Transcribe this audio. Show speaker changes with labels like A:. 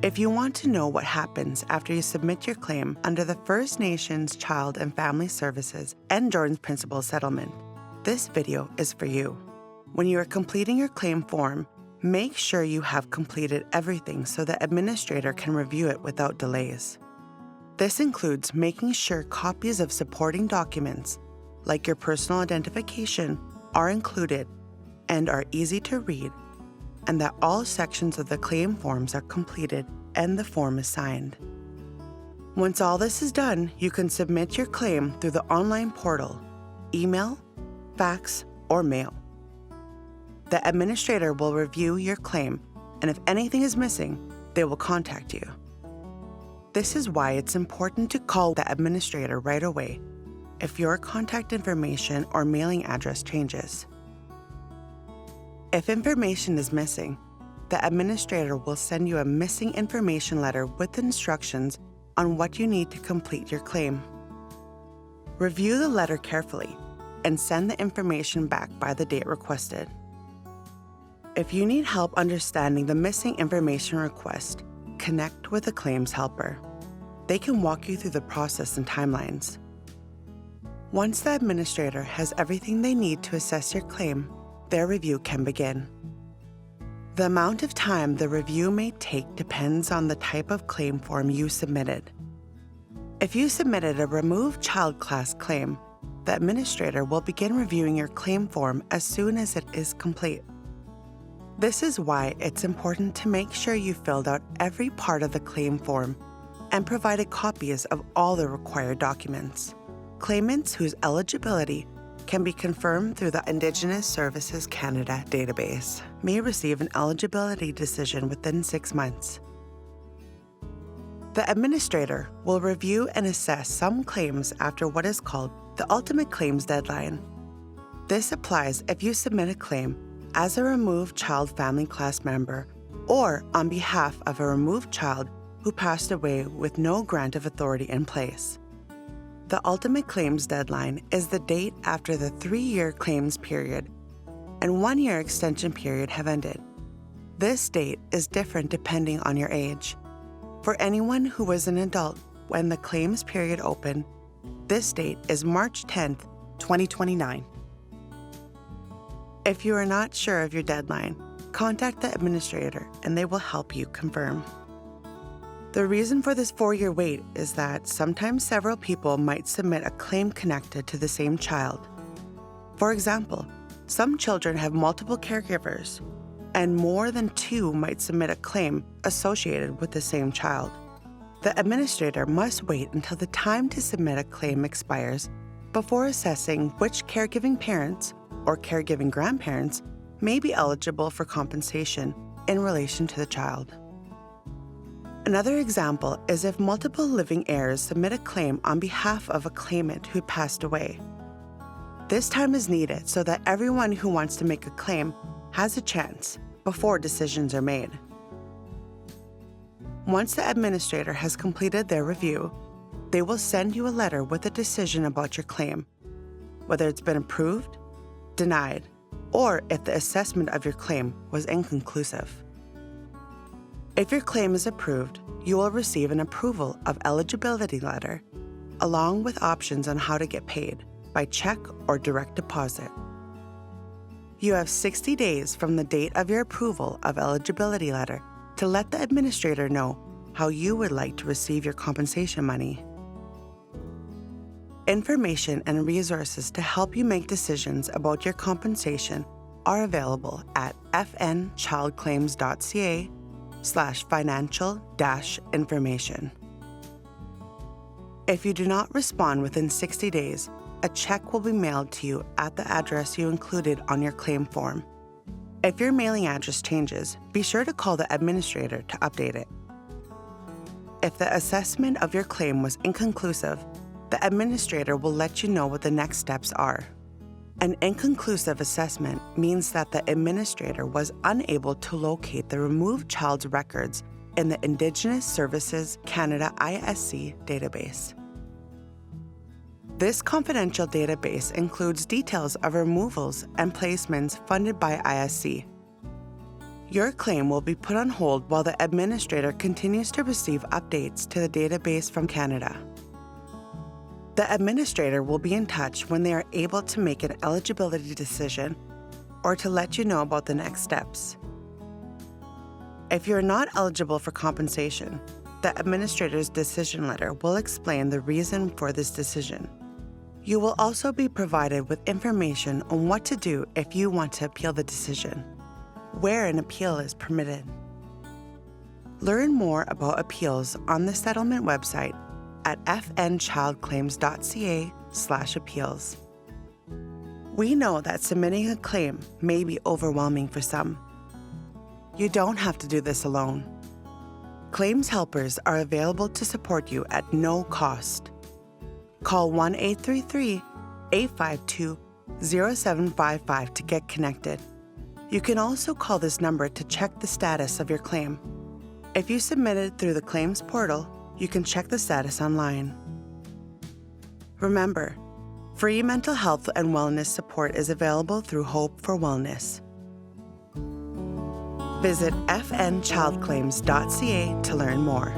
A: If you want to know what happens after you submit your claim under the First Nations Child and Family Services and Jordan's Principle Settlement, this video is for you. When you are completing your claim form, make sure you have completed everything so the administrator can review it without delays. This includes making sure copies of supporting documents, like your personal identification, are included and are easy to read, and that all sections of the claim forms are completed and the form is signed. Once all this is done, you can submit your claim through the online portal, email, fax, or mail. The administrator will review your claim, and if anything is missing, they will contact you. This is why it's important to call the administrator right away if your contact information or mailing address changes. If information is missing, the administrator will send you a missing information letter with instructions on what you need to complete your claim. Review the letter carefully and send the information back by the date requested. If you need help understanding the missing information request, connect with a claims helper. They can walk you through the process and timelines. Once the administrator has everything they need to assess your claim, their review can begin. The amount of time the review may take depends on the type of claim form you submitted. If you submitted a removed child class claim, the administrator will begin reviewing your claim form as soon as it is complete. This is why it's important to make sure you filled out every part of the claim form and provided copies of all the required documents. Claimants whose eligibility can be confirmed through the Indigenous Services Canada database may receive an eligibility decision within 6 months. The administrator will review and assess some claims after what is called the ultimate claims deadline. This applies if you submit a claim as a removed child family class member or on behalf of a removed child who passed away with no grant of authority in place. The ultimate claims deadline is the date after the 3-year claims period and 1-year extension period have ended. This date is different depending on your age. For anyone who was an adult when the claims period opened, this date is March 10th, 2029. If you are not sure of your deadline, contact the administrator and they will help you confirm. The reason for this 4-year wait is that sometimes several people might submit a claim connected to the same child. For example, some children have multiple caregivers, and more than 2 might submit a claim associated with the same child. The administrator must wait until the time to submit a claim expires before assessing which caregiving parents or caregiving grandparents may be eligible for compensation in relation to the child. Another example is if multiple living heirs submit a claim on behalf of a claimant who passed away. This time is needed so that everyone who wants to make a claim has a chance before decisions are made. Once the administrator has completed their review, they will send you a letter with a decision about your claim, whether it's been approved, denied, or if the assessment of your claim was inconclusive. If your claim is approved, you will receive an approval of eligibility letter, along with options on how to get paid by check or direct deposit. You have 60 days from the date of your approval of eligibility letter to let the administrator know how you would like to receive your compensation money. Information and resources to help you make decisions about your compensation are available at fnchildclaims.ca/financial-information. If you do not respond within 60 days, a check will be mailed to you at the address you included on your claim form. If your mailing address changes, be sure to call the administrator to update it. If the assessment of your claim was inconclusive, the administrator will let you know what the next steps are. An inconclusive assessment means that the administrator was unable to locate the removed child's records in the Indigenous Services Canada ISC database. This confidential database includes details of removals and placements funded by ISC. Your claim will be put on hold while the administrator continues to receive updates to the database from Canada. The administrator will be in touch when they are able to make an eligibility decision or to let you know about the next steps. If you're not eligible for compensation, the administrator's decision letter will explain the reason for this decision. You will also be provided with information on what to do if you want to appeal the decision, where an appeal is permitted. Learn more about appeals on the settlement website at fnchildclaims.ca/appeals. We know that submitting a claim may be overwhelming for some. You don't have to do this alone. Claims helpers are available to support you at no cost. Call 1-833-852-0755 to get connected. You can also call this number to check the status of your claim. If you submitted through the claims portal, you can check the status online. Remember, free mental health and wellness support is available through Hope for Wellness. Visit fnchildclaims.ca to learn more.